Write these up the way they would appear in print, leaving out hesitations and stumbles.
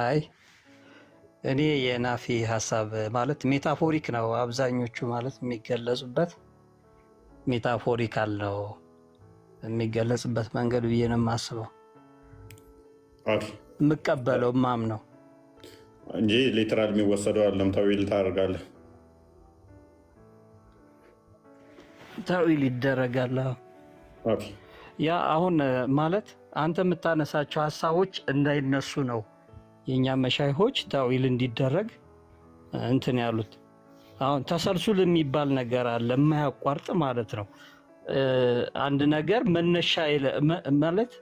አይ እኔ የናፊ ሀሳብ ማለት ሜታፎሪክ ነው። አብዛኞቹ ማለት የሚገለጹበት ሜታፎሪካል ነው የሚገለጽበት መንገድ ብዬ ነው የማስበው። የምቀበለው ማምነው እንጂ ሊትራል የሚወሰደው አይደለም። ታዊል ታደርጋለህ። ታዊል ይደረጋል። ያ አሁን ማለት አንተ የምታነሳቸው ሀሳቦች እንዳይነሱ ነው የኛ መሻይሆች ታዊል እንዲደረግ እንትን ያሉት። አሁን ተሰልሱል የሚባል ነገር አለ የማያቋርጥ ማለት ነው። አንድ ነገር መነሻ ማለት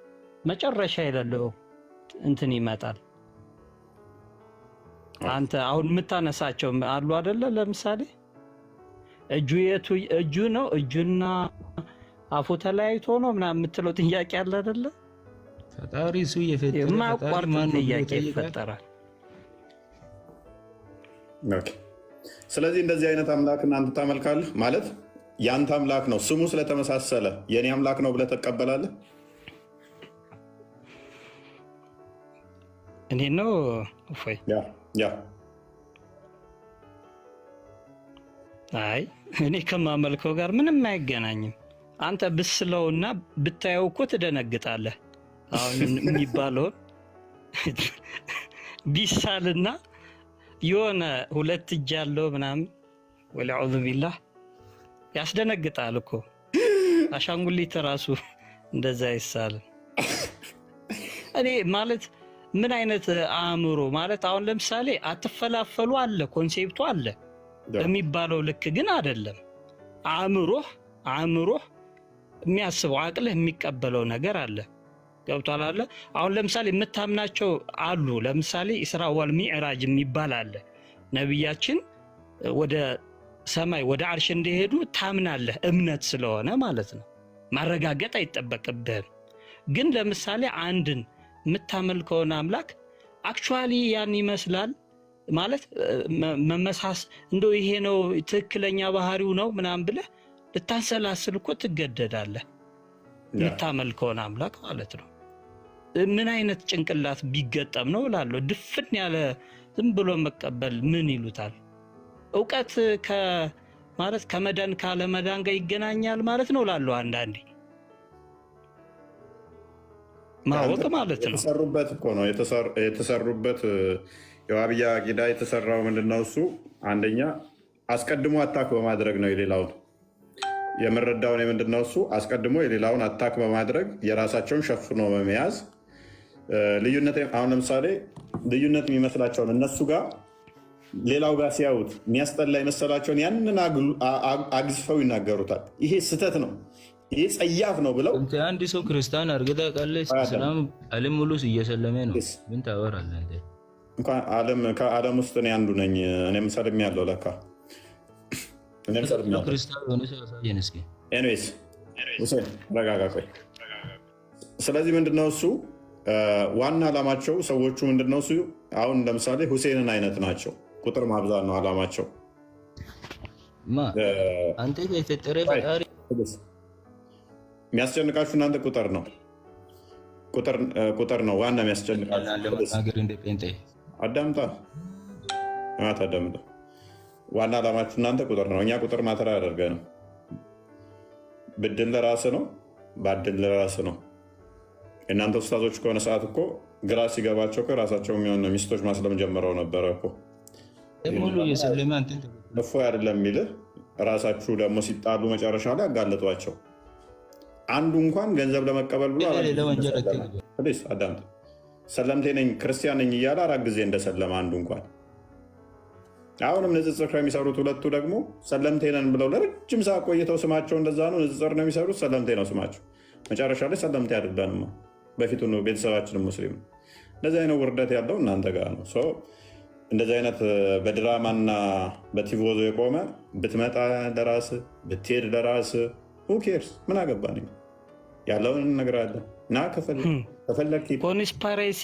መጨረሻ የሌለው እንትን ይመጣል። አንተ አሁን የምታነሳቸው አሉ አይደለ? ለምሳሌ እጁ ነው እጁና አፉ ተለያይቶ ነው ምናምን የምትለው ጥያቄ አለ አይደለ? ፈጣሪ እሱ የፈጠረ የማያቋርጥ ጥያቄ ይፈጠራል። ኦኬ። ስለዚህ እንደዚህ አይነት አምላክ እናንተ ታመልካለህ ማለት ያንተ አምላክ ነው ስሙ ስለተመሳሰለ የኔ አምላክ ነው ብለህ ተቀበላለህ? እኔ ነው እፎይ ያ አይ እኔ ከማመልከው ጋር ምንም አይገናኝም። አንተ ብስለውና ብታየው እኮ ትደነግጣለህ። አሁን የሚባለው ቢሳልና የሆነ ሁለት እጅ ያለው ምናምን ወለዑዙ ቢላህ ያስደነግጣል እኮ። አሻንጉሊት ራሱ እንደዛ ይሳል። እኔ ማለት ምን አይነት አእምሮ ማለት አሁን ለምሳሌ አትፈላፈሉ አለ ኮንሴፕቱ አለ የሚባለው ልክ ግን አይደለም። አእምሮህ የሚያስበው አቅልህ የሚቀበለው ነገር አለ። ገብቷል አለ። አሁን ለምሳሌ የምታምናቸው አሉ። ለምሳሌ ኢስራ ወል ሚዕራጅ የሚባል አለ። ነብያችን ወደ ሰማይ ወደ አርሽ እንደሄዱ ታምናለህ፣ እምነት ስለሆነ ማለት ነው። ማረጋገጥ አይጠበቅብህም። ግን ለምሳሌ አንድን የምታመልከውን አምላክ አክቹአሊ ያን ይመስላል ማለት መመሳስ እንደው ይሄ ነው ትክክለኛ ባህሪው ነው ምናምን ብለህ ልታንሰላስል እኮ ትገደዳለህ። የምታመልከውን አምላክ ማለት ነው። ምን አይነት ጭንቅላት ቢገጠም ነው እላለሁ። ድፍን ያለ ዝም ብሎ መቀበል ምን ይሉታል? እውቀት ማለት ከመዳን ካለ መዳን ጋር ይገናኛል ማለት ነው እላለሁ። አንዳንዴ ማወቅ ማለት ነው። የተሰሩበት እኮ ነው የተሰሩበት የዋብያ አቂዳ የተሰራው ምንድነው? እሱ አንደኛ አስቀድሞ አታክ በማድረግ ነው። የሌላውን የምንረዳውን ምንድነው? እሱ አስቀድሞ የሌላውን አታክ በማድረግ የራሳቸውን ሸፍኖ በመያዝ ልዩነት አሁን ለምሳሌ ልዩነት የሚመስላቸውን እነሱ ጋር ሌላው ጋር ሲያዩት የሚያስጠላ የመሰላቸውን ያንን አግዝፈው ይናገሩታል። ይሄ ስህተት ነው፣ ይሄ ጸያፍ ነው ብለው አንድ ሰው ክርስቲያን አርግታ ቃል ሰላም ዓለም ሙሉ እየሰለመ ነው። ምን ታወራለህ እንዴ? እንኳን ከዓለም ውስጥ እኔ አንዱ ነኝ። እኔም ሰልሜ ያለው ለካ እኔም ሰልሜ ያለው ክርስቲያን ሆነ ሰው ያሳየን እስኪ። ኤኒዌይስ ሁሴን ረጋጋ ቆይ። ስለዚህ ምንድነው እሱ ዋና ዓላማቸው ሰዎቹ ምንድነው እሱ አሁን ለምሳሌ ሁሴንን አይነት ናቸው። ቁጥር ማብዛት ነው ዓላማቸው። አንተ የፈጠረ ፈጣሪ የሚያስጨንቃችሁ እናንተ ቁጥር ነው ቁጥር ነው ዋና የሚያስጨንቃችሁ። አዳምጣ ዋና ዓላማችሁ እናንተ ቁጥር ነው። እኛ ቁጥር ማተር አያደርገንም። ብድን ለራስ ነው፣ ባድን ለራስ ነው። እናንተ ኡስታዞች ከሆነ ሰዓት እኮ ግራ ሲገባቸው ከራሳቸው የሚሆን ሚስቶች ማስለም ጀምረው ነበረ እኮ ሙሉ የሰለመ አንተ እፎ አይደለም የሚልህ ራሳችሁ ደግሞ ሲጣሉ መጨረሻ ላይ አጋለጧቸው። አንዱ እንኳን ገንዘብ ለመቀበል ብሎ አዳምጥ ሰለምቴ ነኝ ክርስቲያን ነኝ እያለ 4 ጊዜ እንደሰለመ አንዱ እንኳን። አሁንም ንጽጽር ከሚሰሩት ሁለቱ ደግሞ ሰለምቴ ነን ብለው ለረጅም ሰዓት ቆይተው ስማቸው እንደዛ ነው። ንጽጽር ነው የሚሰሩት፣ ሰለምቴ ነው ስማቸው። መጨረሻ ላይ ሰለምቴ አይደለንም፣ በፊቱ ነው ቤተሰባችንም ሙስሊም። እንደዚህ አይነት ውርደት ያለው እናንተ ጋር ነው። እንደዚህ አይነት በድራማና በቲቮዞ የቆመ ብትመጣ ለራስ ብትሄድ ለራስ ሁኬርስ ምን አገባን? ያለውን እነግራለን እና ከፈለግ ኮንስፓሬሲ።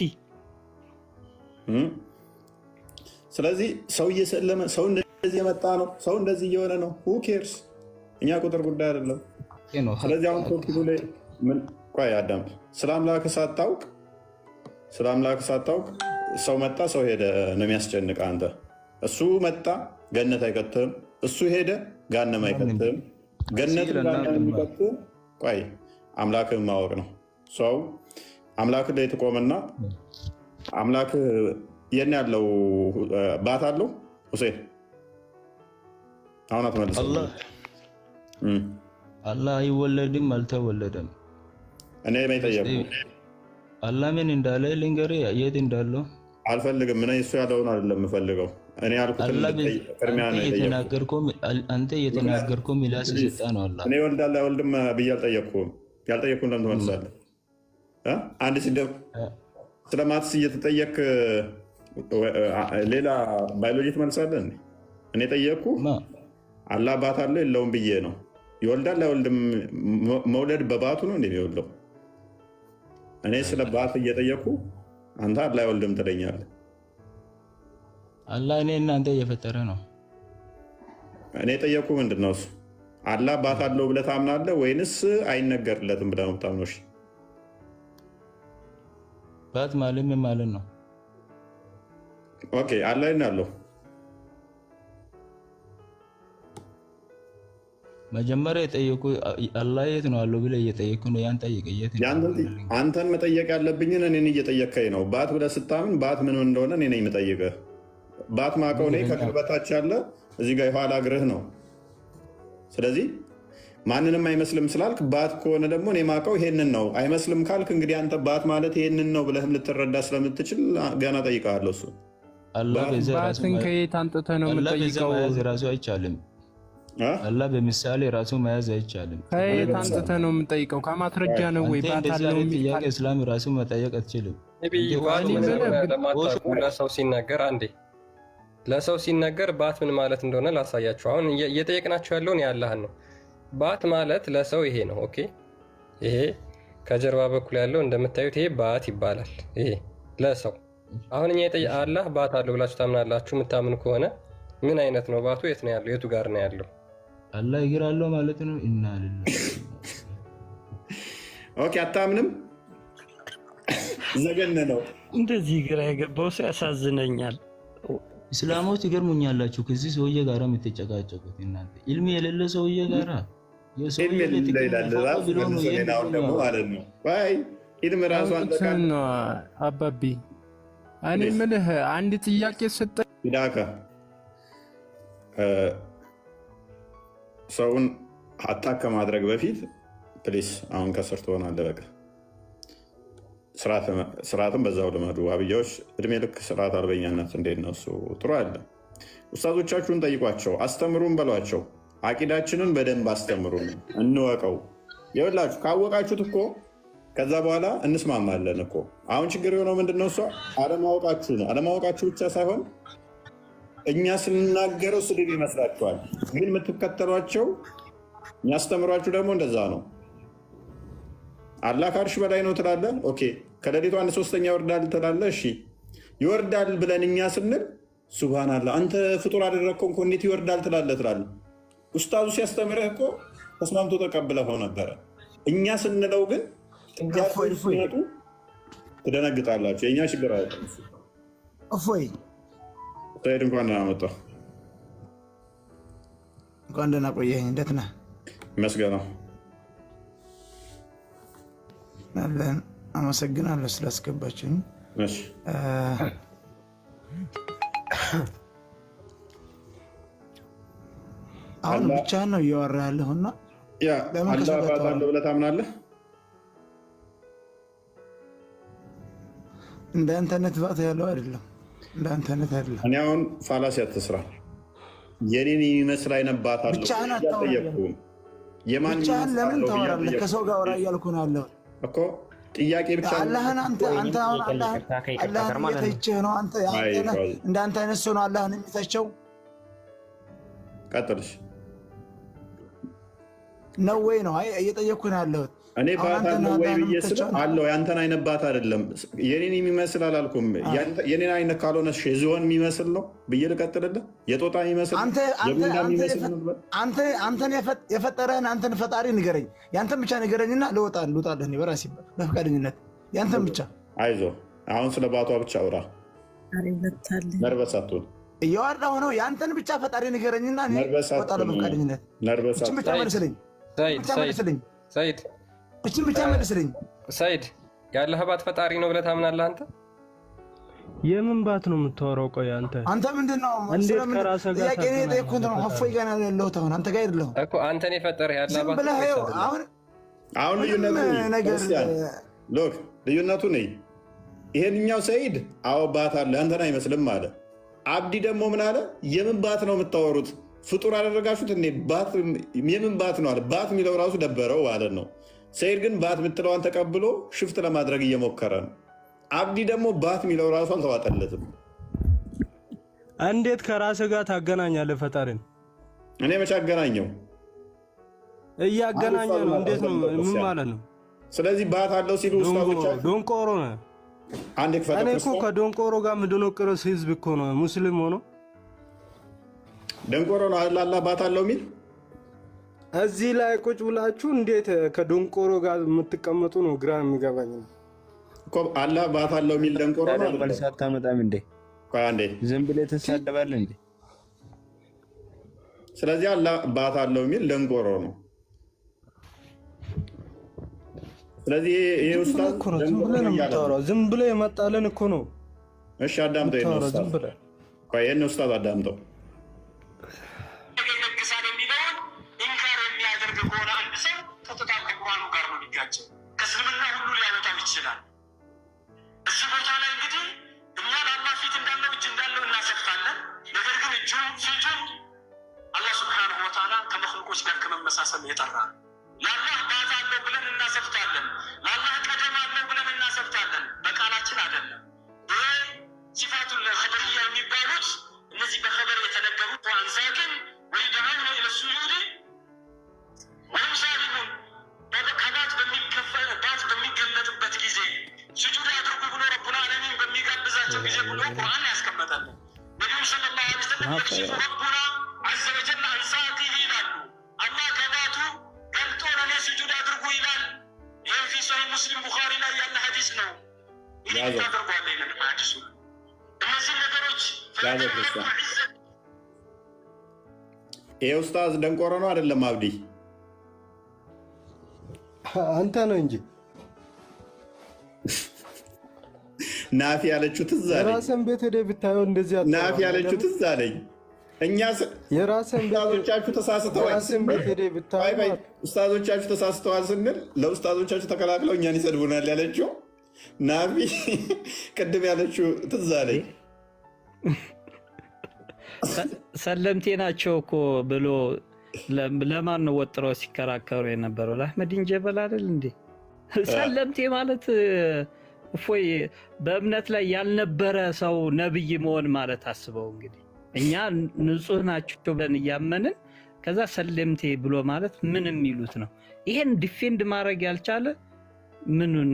ስለዚህ ሰው እየሰለመ ሰው እንደዚህ የመጣ ነው፣ ሰው እንደዚህ እየሆነ ነው። ሁኬርስ እኛ ቁጥር ጉዳይ አይደለም። ስለዚህ አሁን ቶኪቱ ላይ ምን ቆይ አዳምጥ። ስለ አምላክ ሳታውቅ ሰው መጣ ሰው ሄደ ነው የሚያስጨንቅ አንተ። እሱ መጣ ገነት አይከትም፣ እሱ ሄደ ገሃነም አይከትም። ገነት የሚከትም ቆይ አምላክህን ማወቅ ነው። ሰው አምላክ ላይ ትቆምና አምላክ የት ያለው ባት አለው ሁሴን አሁን አትመልስ። አላህ አይወለድም አልተወለደም። እኔ ጠየቁ አላህ ምን እንዳለ ልንገርህ፣ የት እንዳለው አልፈልግም። እኔ እሱ ያለውን አይደለም የምፈልገው። እኔ ያልኩትን ቅድሚያ ነው የተናገርከው። አንተ የተናገርከው ሚላስ ሲጣ ነው። አላህ እኔ ወልዳለሁ አይወልድም ብዬ አልጠየቅኩም። ያልጠየቅኩን ለምን ትመልሳለህ? አንድ ሲደብ ስለ ማትስ እየተጠየቅ ሌላ ባዮሎጂ ትመልሳለህ። እኔ ጠየቅኩ አላህ ባት አለው የለውም ብዬ ነው። ይወልዳል አይወልድም? መውለድ በባቱ ነው እንደሚወልደው። እኔ ስለ ባት እየጠየቅኩ አንተ አላህ አይወልድም ትለኛለህ። አላህ እኔ እናንተ እየፈጠረ ነው። እኔ ጠየቅኩ ምንድን ነው እሱ አላህ ባት አለው ብለህ ታምናለህ ወይንስ አይነገርለትም ብለህ ነው የምታምነው? ባት ማለት ምን ማለት ነው? ኦኬ አላህ ነው ያለው። መጀመሪያ የጠየቁ አላህ የት ነው አለው ብለህ እየጠየቁ ነው። ያን ጠይቀየት አንተን መጠየቅ ያለብኝን እኔን እየጠየቅከኝ ነው። ባት ብለህ ስታምን ባት ምን እንደሆነ እኔ ነኝ የምጠይቅህ። ባት ማቀው እኔ ከቅርበታች ያለ እዚህ ጋር የኋላ እግርህ ነው። ስለዚህ ማንንም አይመስልም ስላልክ ባት ከሆነ ደግሞ እኔ ማቀው ይሄንን ነው። አይመስልም ካልክ እንግዲህ አንተ ባት ማለት ይሄንን ነው ብለህም ልትረዳ ስለምትችል ገና ጠይቀሃለሁ። እሱ ባትን ከየት አንጥተህ ነው የምጠይቀው? ራሱ አይቻልም። አላህ በምሳሌ ራሱ መያዝ አይቻልም። ከየት አንጥተህ ነው የምጠይቀው? ከማስረጃ ነው ወይ? ባት አለው ጥያቄ እስላም ራሱ መጠየቅ አትችልም። ለሰው ሲናገር አንዴ ለሰው ሲናገር ባት ምን ማለት እንደሆነ ላሳያችሁ። አሁን እየጠየቅናቸው ያለውን ያላህን ነው። ባት ማለት ለሰው ይሄ ነው። ኦኬ ይሄ ከጀርባ በኩል ያለው እንደምታዩት ይሄ ባት ይባላል። ይሄ ለሰው አሁን እኛ አላህ ባት አለው ብላችሁ ታምናላችሁ? የምታምኑ ከሆነ ምን አይነት ነው ባቱ? የት ነው ያለው? የቱ ጋር ነው ያለው? አላህ እግር አለው ማለት ነው። ኢና ሊላሂ ኦኬ አታምንም? ዘገነ ነው እንደዚህ ግራ የገባው ሰው ያሳዝነኛል። እስላሞች ይገርሙኛላችሁ። ከዚህ ሰውዬ ጋር የምትጨቃጨቁት እናንተ ኢልሚ የሌለ ሰውዬ ጋር አባቢ እኔ የምልህ አንድ ጥያቄ ሰጠኝ። ዳካ ሰውን አታክ ከማድረግ በፊት ፕሊስ አሁን ከስር ትሆናለህ። በቃ ስርዓትን በዛው ልመዱ። አብያዎች እድሜ ልክ ስርዓት አልበኛነት እንዴት ነው እሱ? ጥሩ አለ። ኡስታዞቻችሁን ጠይቋቸው፣ አስተምሩን በሏቸው። አቂዳችንን በደንብ አስተምሩን፣ እንወቀው። ይኸውላችሁ ካወቃችሁት እኮ ከዛ በኋላ እንስማማለን እኮ። አሁን ችግር የሆነው ምንድነው? እሷ አለማወቃችሁ ነው። አለማወቃችሁ ብቻ ሳይሆን እኛ ስንናገረው ስድብ ይመስላችኋል፣ ግን የምትከተሏቸው የሚያስተምሯችሁ ደግሞ እንደዛ ነው። አላህ ከአርሽ በላይ ነው ትላለህ። ኦኬ ከሌሊቱ 1/3 ይወርዳል ትላለህ። እሺ ይወርዳል ብለን እኛ ስንል ሱብሃንአላህ አንተ ፍጡር አደረግከው እኮ እንዴት ይወርዳል ትላለህ። ኡስታዙ ሲያስተምርህ እኮ ተስማምቶ ተቀብለኸው ነበረ። እኛ ስንለው ግን ሲመጡ ትደነግጣላችሁ። የእኛ ችግር አለ። እፎይ ሰይድ እንኳን ደህና መጣህ። እንኳን ደህና ቆየኸኝ። እንዴት ነህ? ይመስገነው። አመሰግናለሁ ስላስገባችሁኝ። አሁን ብቻህን ነው እያወራ ያለሁና አለ ብለህ ታምናለህ? እንደ አንተነት ባት ያለው አይደለም። እንደ አንተነት አይደለም። እኔ አሁን ፋላሲ አትስራ። የኔን የሚመስል አይነት ባት አለው ብቻህን አታወራም። ብቻህን ለምን ታወራለህ? ከሰው ጋር አወራ እያልኩ ነው ያለሁት እኮ። ጥያቄ ብቻ አላህን አንተ አሁን አላህን እየተቸህ ነው። አንተ እንዳንተ አይነት ሰው ነው አላህን የሚተቸው። ቀጥልሽ ነው ወይ ነው እየጠየኩ ነው ያለሁት። እኔ ባት አለው ወይ ብዬ ስል አለው ያንተን አይነት ባት አይደለም። የኔን የሚመስል አላልኩም። የኔን አይነት ካልሆነ ዝሆን የሚመስል ነው ብዬ ልቀጥልልህ? የጦጣ የሚመስል አንተን የፈጠረህን አንተን ፈጣሪ ንገረኝ። ያንተን ብቻ ንገረኝና ልውጣልህ በራሴ በፈቃደኝነት ያንተን ብቻ። አይዞህ አሁን ስለ ባቷ ብቻ አውራ። ነርበስ አትሁን። እያወራሁ ነው። ያንተን ብቻ ፈጣሪ ንገረኝና እኔ እወጣለሁ በፈቃደኝነት። እችን ብቻ መልስልኝ። እችን ብቻ መልስልኝ። ሰይድ የአላህ ባት ፈጣሪ ነው ብለህ ታምናለህ አንተ? የምን ባት ነው የምታወራው? ቆይ አንተ ምንድን ነው ጥያቄ ነው የጠየኩት ነው። እፎይ ጋር ነው ያለሁት አሁን አንተ ጋር አይደለሁም እኮ። አንተን የፈጠረህ የአላህ ባት አሁን ልዩነቱ ነኝ። ይሄንኛው ሰይድ አዎ ባት አለ አንተን አይመስልም አለ። አብዲ ደግሞ ምን አለ? የምን ባት ነው የምታወሩት? ፍጡር አደረጋችሁት እንዴ? የምን ባት ነው አለ። ባት የሚለው ራሱ ደበረው ማለት ነው። ሰይድ ግን ባት የምትለዋን ተቀብሎ ሽፍት ለማድረግ እየሞከረ ነው። አብዲ ደግሞ ባት የሚለው ራሱ አልተዋጠለትም። እንዴት ከራስህ ጋር ታገናኛለህ ፈጣሪን? እኔ መቼ አገናኘው? እያገናኘ ነው። እንዴት ነው? ምን ማለት ነው? ስለዚህ ባት አለው ሲሉ ኡስታዞቻችሁ ዶንቆሮ ነው። አንዴ እኔ እኮ ከዶንቆሮ ጋር የምደነቅረው ህዝብ እኮ ነው ሙስሊም ሆኖ ደንቆሮ ነው አላህ ባት አለው የሚል እዚህ ላይ ቁጭ ብላችሁ እንዴት ከዶንቆሮ ጋር የምትቀመጡ ነው ግራ የሚገባኝ እኮ። አላህ ባት አለው የሚል ደንቆሮ ነው። መልስ አታመጣም እንዴ? ቆይ አንዴ ዝም ብለህ ተሳደባለህ እንዴ? ስለዚህ አላህ ባት አለው የሚል ደንቆሮ ነው። ስለዚህ ይሄ ኡስታዝ ዝም ብለህ የመጣልን እኮ ነው። እሺ አዳምጠው። ይሄን ኡስታዝ ቆይ ይሄን ኡስታዝ አዳምጠው። ከእስልምና ሁሉ ሊያወጣው ይችላል። እዚህ ቦታ ላይ እንግዲህ እኛ ለአላህ ፊት እንዳለው እጅ እንዳለው እናሰፍታለን። ነገር ግን ፊቱን አላህ ሱብሓነሁ ወተዓላ ከመክሉቆች ጋር ከመመሳሰል የጠራ ነው። ለአላህ ባት አለው ብለን እናሰፍታለን። ለአላህ ቀደም አለው ብለን እናሰፍታለን። በቃላችን አይደለም። ይሄ ሲፋቱል ኸበርያ የሚባሉት እነዚህ በኸበር የተነገሩት አንዛቅን ወይ ደዓውነ ኢለ ሱጁድ ወይም ሳሊሙን ባት በሚገለጥበት ጊዜ ስጁድ አድርጉ ብሎ ረቡል ዓለሚን በሚጋብዛቸው ጊዜ ብሎ ቁርአን ያስቀመጣል። ነቢዩ ሰለላሁ ዐለይሂ ወሰለም የክሽፉ ረቡና ዐዘ ወጀል ዐን ዛቲሂ ይላሉ። አላህ ከባቱ ገልጦ ለእኔ ስጁድ አድርጉ ይላል። ይህ ፊ ሶሒህ ሙስሊም ቡኻሪ ላይ ያለ ሐዲስ ነው። ይህ ታደርጓለ ይለን ሐዲሱ። እነዚህ ነገሮች ይሄ ኡስታዝ ደንቆሮ ነው አይደለም? አብዲ አንተ ነው እንጂ ናፊ ያለችው ትዝ አለኝ። የራስን ቤት ሄደህ ብታየው እንደዚህ ናፊ ያለችው ትዝ አለኝ። እኛ ኡስታዞቻችሁ ተሳስተዋል ስንል ለኡስታዞቻችሁ ተከላክለው እኛን ይሰድቡናል ያለችው ናፊ ቅድም ያለችው ትዝ አለኝ። ሰለምቴ ናቸው እኮ ብሎ ለማን ነው ወጥረው ሲከራከሩ የነበረው? ለአህመዲን ጀበል አይደል እንዴ? ሰለምቴ ማለት እፎይ በእምነት ላይ ያልነበረ ሰው ነብይ መሆን ማለት አስበው እንግዲህ። እኛ ንጹህ ናቸው ብለን እያመንን ከዛ ሰለምቴ ብሎ ማለት ምን የሚሉት ነው? ይሄን ዲፌንድ ማድረግ ያልቻለ ምኑን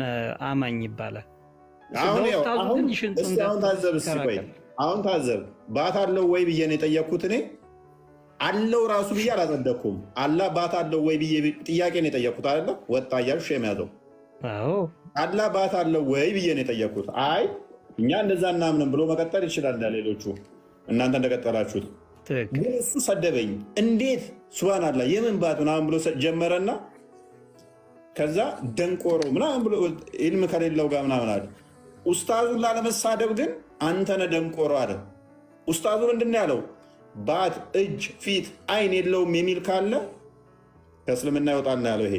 አማኝ ይባላል? አሁን ታዘብ። ባት አለው ወይ ብዬ ነው የጠየቅኩት እኔ አለው ራሱ ብዬ አላጸደኩም። አላህ ባት አለው ወይ ብዬ ጥያቄ ነው የጠየቅኩት አይደለ? ወጣ እያልሽ የሚያዘው አላህ ባት አለው ወይ ብዬ ነው የጠየቅኩት። አይ እኛ እንደዛ እናምንም ብሎ መቀጠል ይችላል ሌሎቹ እናንተ እንደቀጠላችሁት። ግን እሱ ሰደበኝ። እንዴት ሱብሃንአላህ የምን ባት ምናምን ብሎ ጀመረና ከዛ ደንቆሮ ምናምን ብሎ ኢልም ከሌለው ጋር ምናምን አለ። ኡስታዙን ላለመሳደብ ግን አንተነ ደንቆሮ አለ። ኡስታዙ ምንድን ነው ያለው? ባት እጅ፣ ፊት፣ አይን የለውም የሚል ካለ ከእስልምና ይወጣል ያለው ይሄ።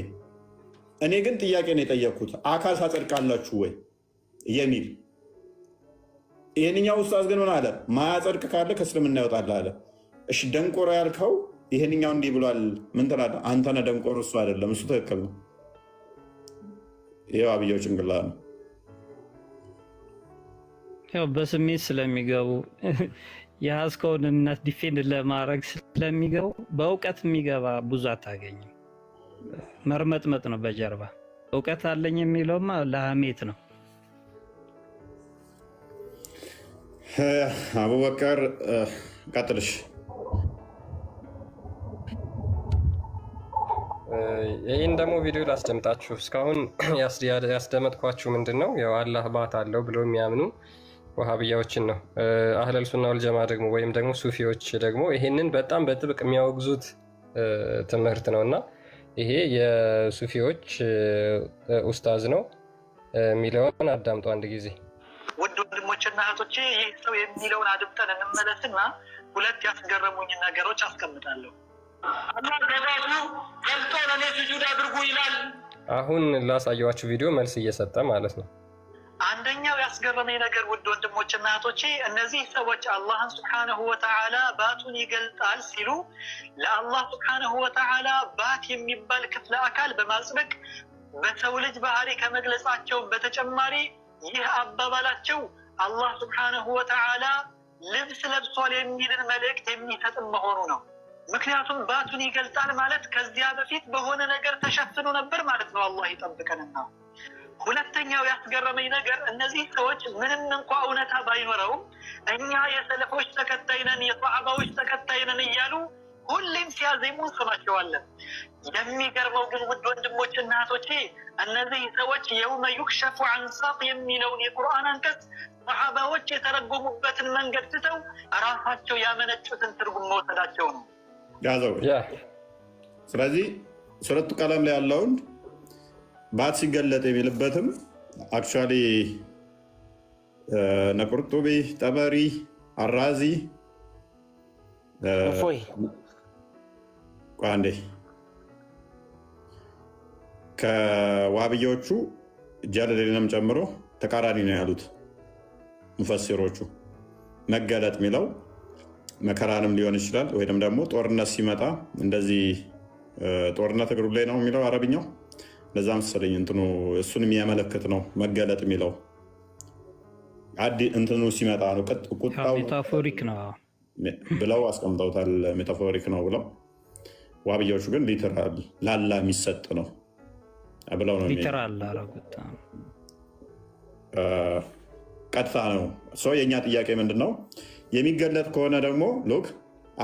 እኔ ግን ጥያቄ ነው የጠየቅኩት አካል ታጸድቃላችሁ ወይ የሚል። ይህንኛው ኡስታዝ ግን ምን አለ? ማያጸድቅ ካለ ከእስልምና ይወጣል አለ። እሺ ደንቆሮ ያልከው ይህንኛው እንዲህ ብሏል ምን ትላለህ? አንተነ ደንቆሮ እሱ አይደለም። እሱ ትክክል ነው። ይኸው አብየው ጭንቅላ ነው። ያው በስሜት ስለሚገቡ የያዝከውን እምነት ዲፌንድ ለማድረግ ስለሚገቡ በእውቀት የሚገባ ብዙ አታገኝም። መርመጥመጥ ነው በጀርባ። እውቀት አለኝ የሚለውማ ለሐሜት ነው። አቡበከር ቀጥልሽ። ይህን ደግሞ ቪዲዮ ላስደምጣችሁ። እስካሁን ያስደመጥኳችሁ ምንድን ነው? ያው አላህ ባት አለው ብሎ የሚያምኑ ወሃብያዎችን ነው። አህለል ሱና ወል ጀማ ደግሞ ወይም ደግሞ ሱፊዎች ደግሞ ይሄንን በጣም በጥብቅ የሚያወግዙት ትምህርት ነው እና ይሄ የሱፊዎች ኡስታዝ ነው የሚለውን አዳምጡ አንድ ጊዜ። ውድ ወንድሞችና እህቶቼ ይህ ሰው የሚለውን አድምጠን እንመለስና ሁለት ያስገረሙኝ ነገሮች አስቀምጣለሁ። አላህ በራሱ ገልጦ ለእኔ ስጁድ አድርጉ ይላል። አሁን ላሳየዋችሁ ቪዲዮ መልስ እየሰጠ ማለት ነው። አንደኛው ያስገረመኝ ነገር ውድ ወንድሞችና እህቶቼ እነዚህ ሰዎች አላህን ሱብሓነሁ ወተዓላ ባቱን ይገልጣል ሲሉ ለአላህ ሱብሓነሁ ወተዓላ ባት የሚባል ክፍለ አካል በማጽደቅ በሰው ልጅ ባህሪ ከመግለጻቸው በተጨማሪ ይህ አባባላቸው አላህ ሱብሓነሁ ወተዓላ ልብስ ለብሷል የሚልን መልእክት የሚሰጥም መሆኑ ነው። ምክንያቱም ባቱን ይገልጣል ማለት ከዚያ በፊት በሆነ ነገር ተሸፍኖ ነበር ማለት ነው። አላህ ይጠብቀንና ሁለተኛው ያስገረመኝ ነገር እነዚህ ሰዎች ምንም እንኳ እውነታ ባይኖረውም እኛ የሰለፎች ተከታይ ነን፣ የሰሃባዎች ተከታይ ነን እያሉ ሁሌም ሲያዜሙ እንሰማቸዋለን። የሚገርመው ግን ውድ ወንድሞችና እህቶቼ እነዚህ ሰዎች የውመ ዩክሸፉ ዐን ሳቅ የሚለውን የቁርአን አንቀጽ ሰሃባዎች የተረጎሙበትን መንገድ ትተው ራሳቸው ያመነጩትን ትርጉም መውሰዳቸው ነው ያዘው። ስለዚህ ሱረቱ ቀለም ላይ ያለውን ባት ሲገለጥ የሚልበትም አክቹዋሊ ነቁርጡቢ፣ ጠበሪ፣ አራዚ አንዴ ከዋብያዎቹ ጀለሌንም ጨምሮ ተቃራኒ ነው ያሉት ሙፈሲሮቹ። መገለጥ የሚለው መከራንም ሊሆን ይችላል፣ ወይም ደግሞ ጦርነት ሲመጣ እንደዚህ ጦርነት እግሩ ላይ ነው የሚለው አረብኛው። ለዛ መሰለኝ እንትኑ እሱን የሚያመለክት ነው መገለጥ የሚለው እንትኑ ሲመጣ ነው። ቁጣው ሜታፎሪክ ነው ብለው አስቀምጠውታል። ሜታፎሪክ ነው ብለው ዋብያዎቹ ግን ሊተራል ላላ የሚሰጥ ነው ብለው ነው ሊተራል አረጉት። ቀጥታ ነው ሰው። የእኛ ጥያቄ ምንድን ነው? የሚገለጥ ከሆነ ደግሞ ሉክ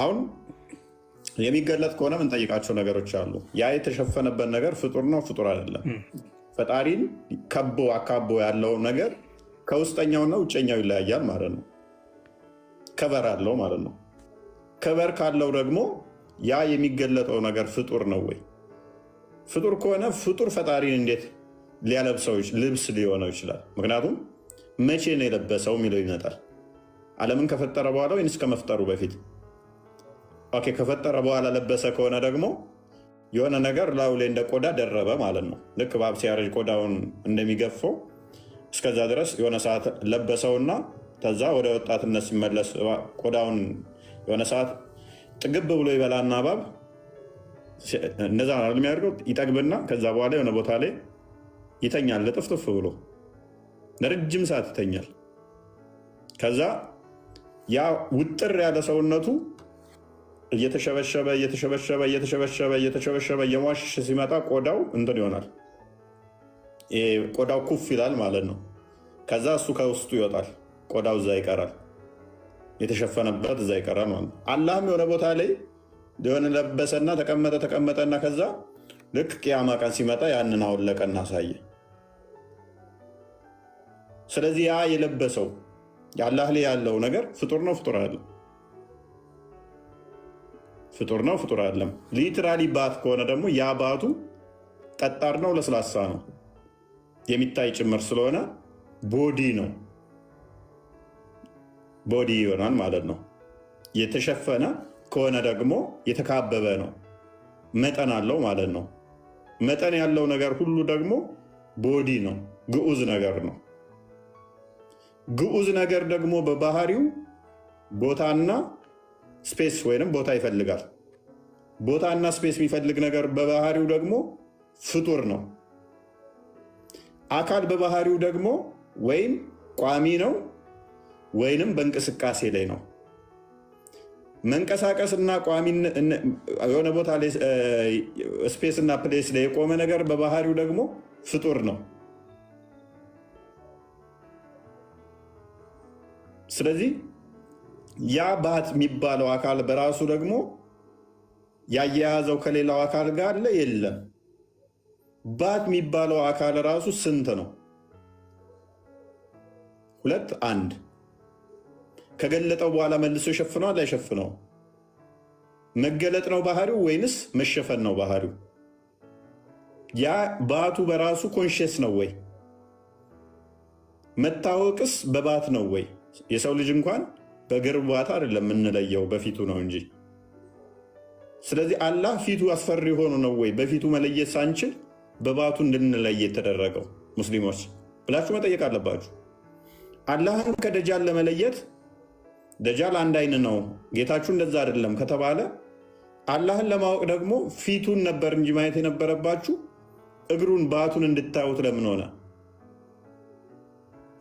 አሁን የሚገለጥ ከሆነ ምንጠይቃቸው ነገሮች አሉ። ያ የተሸፈነበት ነገር ፍጡር ነው ፍጡር አይደለም? ፈጣሪን ከቦ አካቦ ያለው ነገር ከውስጠኛውና ውጨኛው ይለያያል ማለት ነው። ከበር አለው ማለት ነው። ከበር ካለው ደግሞ ያ የሚገለጠው ነገር ፍጡር ነው ወይ? ፍጡር ከሆነ ፍጡር ፈጣሪን እንዴት ሊያለብሰው ልብስ ሊሆነው ይችላል? ምክንያቱም መቼ ነው የለበሰው የሚለው ይመጣል። ዓለምን ከፈጠረ በኋላ ወይንስ ከመፍጠሩ በፊት? ኦኬ፣ ከፈጠረ በኋላ ለበሰ ከሆነ ደግሞ የሆነ ነገር ላዩ ላይ እንደ ቆዳ ደረበ ማለት ነው። ልክ እባብ ሲያረጅ ቆዳውን እንደሚገፈው እስከዛ ድረስ የሆነ ሰዓት ለበሰውና ከዛ ወደ ወጣትነት ሲመለስ ቆዳውን የሆነ ሰዓት ጥግብ ብሎ ይበላና እባብ እንደዛ ነው የሚያደርገው። ይጠግብና ከዛ በኋላ የሆነ ቦታ ላይ ይተኛል፣ ጥፍጥፍ ብሎ ለረጅም ሰዓት ይተኛል። ከዛ ያ ውጥር ያለ ሰውነቱ እየተሸበሸበ እየተሸበሸበ እየተሸበሸበ እየተሸበሸበ እየሟሸሸ ሲመጣ ቆዳው እንትን ይሆናል። ቆዳው ኩፍ ይላል ማለት ነው። ከዛ እሱ ከውስጡ ይወጣል፣ ቆዳው እዛ ይቀራል፣ የተሸፈነበት እዛ ይቀራል ማለት ነው። አላህም የሆነ ቦታ ላይ የሆነ ለበሰና ተቀመጠና ከዛ ልክ ቅያማ ቀን ሲመጣ ያንን አወለቀና አሳየ። ስለዚህ ያ የለበሰው የአላህ ላይ ያለው ነገር ፍጡር ነው ፍጡር አይደለም? ፍጡር ነው ፍጡር አይደለም? ሊትራሊ ባት ከሆነ ደግሞ ያ ባቱ ጠጣር ነው ለስላሳ ነው የሚታይ ጭምር ስለሆነ ቦዲ ነው፣ ቦዲ ይሆናል ማለት ነው። የተሸፈነ ከሆነ ደግሞ የተካበበ ነው፣ መጠን አለው ማለት ነው። መጠን ያለው ነገር ሁሉ ደግሞ ቦዲ ነው፣ ግዑዝ ነገር ነው። ግዑዝ ነገር ደግሞ በባህሪው ቦታና ስፔስ ወይንም ቦታ ይፈልጋል። ቦታና ስፔስ የሚፈልግ ነገር በባህሪው ደግሞ ፍጡር ነው። አካል በባህሪው ደግሞ ወይም ቋሚ ነው ወይንም በእንቅስቃሴ ላይ ነው። መንቀሳቀስ እና ቋሚ የሆነ ቦታ ላይ ስፔስ እና ፕሌስ ላይ የቆመ ነገር በባህሪው ደግሞ ፍጡር ነው። ስለዚህ ያ ባት የሚባለው አካል በራሱ ደግሞ ያያያዘው ከሌላው አካል ጋር አለ የለም? ባት የሚባለው አካል ራሱ ስንት ነው? ሁለት አንድ ከገለጠው በኋላ መልሶ ይሸፍነዋል አይሸፍነው? መገለጥ ነው ባህሪው ወይንስ መሸፈን ነው ባህሪው? ያ ባቱ በራሱ ኮንሽስ ነው ወይ? መታወቅስ በባት ነው ወይ? የሰው ልጅ እንኳን በእግር ባት አይደለም የምንለየው በፊቱ ነው እንጂ። ስለዚህ አላህ ፊቱ አስፈሪ ሆኖ ነው ወይ በፊቱ መለየት ሳንችል በባቱ እንድንለይ የተደረገው? ሙስሊሞች ብላችሁ መጠየቅ አለባችሁ። አላህን ከደጃል ለመለየት ደጃል አንድ አይን ነው ጌታችሁ እንደዛ አይደለም ከተባለ አላህን ለማወቅ ደግሞ ፊቱን ነበር እንጂ ማየት የነበረባችሁ እግሩን ባቱን እንድታዩት ለምን ሆነ?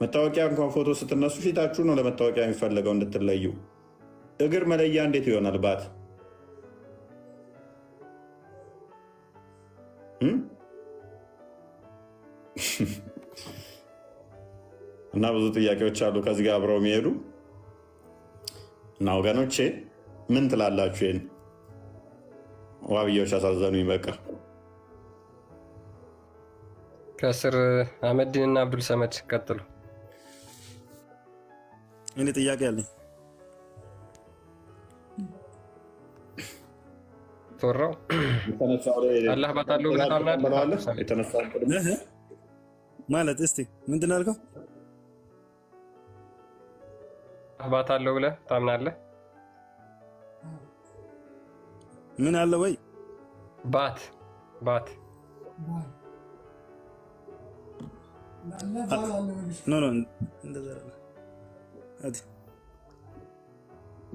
መታወቂያ እንኳን ፎቶ ስትነሱ ፊታችሁ ነው ለመታወቂያ የሚፈለገው እንድትለዩ። እግር መለያ እንዴት ይሆናል ባት? እና ብዙ ጥያቄዎች አሉ ከዚህ ጋር አብረው የሚሄዱ እና ወገኖቼ ምን ትላላችሁ? ይሄን ዋብዮች አሳዘኑኝ። በቃ ከስር አህመዲን እና አብዱል ሰመድ ቀጥሉ። እኔ ጥያቄ አለኝ። ተወራው አላህ ባታለው ብለታምናለህ ማለት እስቲ ምንድን አልከው? ባታለው ብለህ ታምናለህ? ምን አለ ወይ? ባት ኖ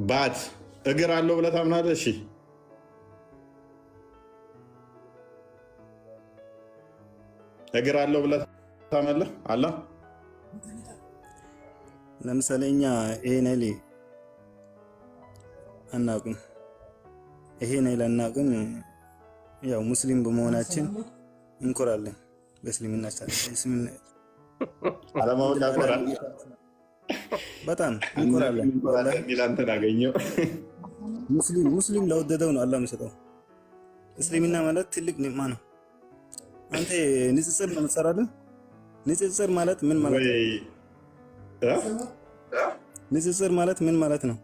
ባት እግር አለው ብለህ ታምናለህ? እሺ እግር አለው ብለህ ታምናለህ? አላህ ለምሳሌ እኛ ይሄን አይል አናውቅም፣ ይሄን አይል አናውቅም። ያው ሙስሊም በመሆናችን እንኮራለን። በእስልምና አለማወቅ ያኮራል። በጣም እንኮራለን። ሚላንተን አገኘው። ሙስሊም ለወደደው ነው አላህ የሚሰጠው። እስልምና ማለት ትልቅ ኒዕማ ነው። አንተ ንጽጽር ነው የምትሰራለህ። ንጽጽር ማለት ምን ማለት ነው? ንጽጽር ማለት ምን ማለት ነው?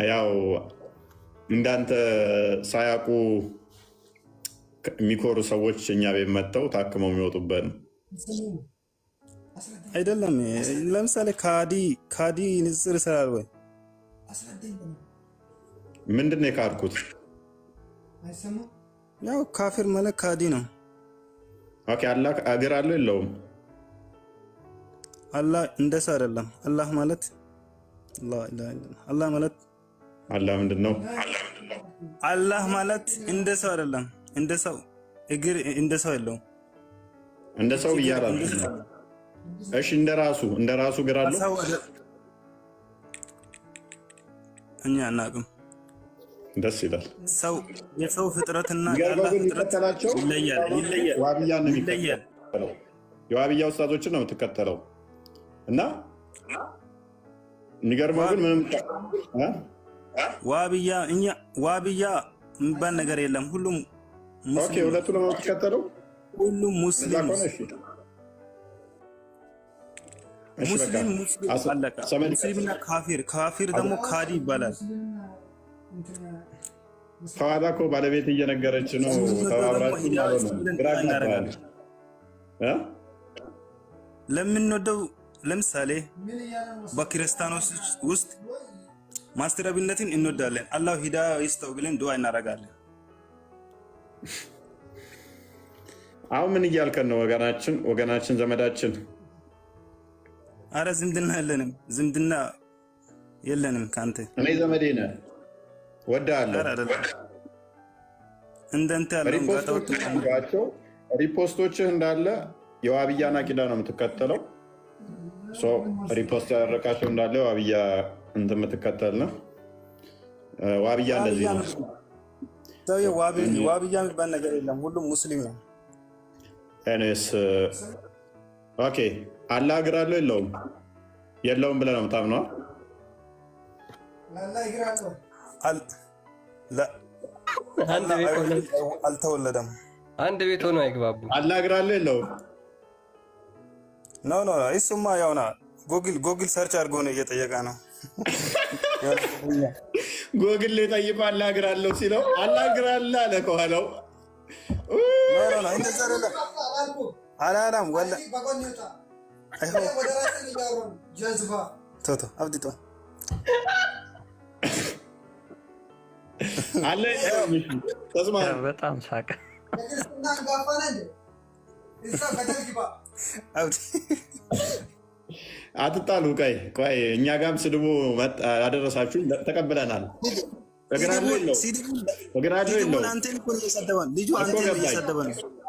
ያው እንዳንተ ሳያውቁ የሚኮሩ ሰዎች እኛ ቤት መጥተው ታክመው የሚወጡበት ነው አይደለም። ለምሳሌ ካዲ ንጽጽር ይሰራል ወይ? ምንድን ነው የካድኩት? ያው ካፊር ማለት ካዲ ነው። ኦኬ አላህ እግር አለው የለውም? አላህ እንደሰው አይደለም። አላህ ማለት አላህ ማለት አላህ ምንድን ነው? አላህ ማለት እንደሰው አይደለም። እንደሰው እግር እንደሰው የለውም። እንደሰው ብያለሁ። እሺ እንደራሱ እግር አለው? እኛ አናውቅም። ደስ ይላል። የሰው ፍጥረትና የአላህ ፍጥረት ይለያል። የዋብያ ኡስታዞችን ነው የምትከተለው እና የሚገርመው ግን ምንም ዋብያ የሚባል ነገር የለም። ሁሉም ሙስሊም። ሁለቱ ነው የምትከተለው? ሁሉም ሙስሊም ሙስሊምና ካፊር ደግሞ ካዲ ይባላል። ከኋላ እኮ ባለቤት እየነገረች ነው። ተባብራችሁ ለምንወደው ለምሳሌ በክርስቲያኖች ውስጥ ማስተራቢነትን እንወዳለን። አላህ ሂዳያ ይስጠው ብለን ዱዓ እናደርጋለን። አሁን ምን እያልከን ነው? ወገናችን ዘመዳችን። አረ ዝምድና የለንም ከአንተ። እኔ ዘመዴ ነህ፣ ወዳለሁ። እንደንተ ያለው ሪፖስቶችህ እንዳለ የዋብያን አቂዳ ነው የምትከተለው። ሪፖስት ያደረካቸው እንዳለ የዋብያ እንትን የምትከተል ነው። ዋብያ እንደዚህ ነው። ዋብያ የሚባል ነገር የለም። ሁሉም ሙስሊም ነው። ኤኒዌይስ ኦኬ። አላህ እግር አለው የለውም? የለውም ብለህ ነው የምታምነው? አልተወለደም። አንድ ቤት ሆኖ አይግባቡ። አላህ እግር አለው የለውም? ኖ ኖ እሱማ ያውና ጎግል ሰርች አድርጎ ነው እየጠየቀ ነው። ጎግል ላይ ጠይቆ አላግራለሁ ሲለው አላግራለሁ አለ ከኋላው። እንደዛ አይደለም አላላም ወላ ቶቶ አብዲቶ አለ ተስማ በጣም ሳቀ። አትጣሉ። ቆይ እኛ ጋርም ስድቡ አደረሳችሁ፣ ተቀብለናል። እግራለሁ የለውም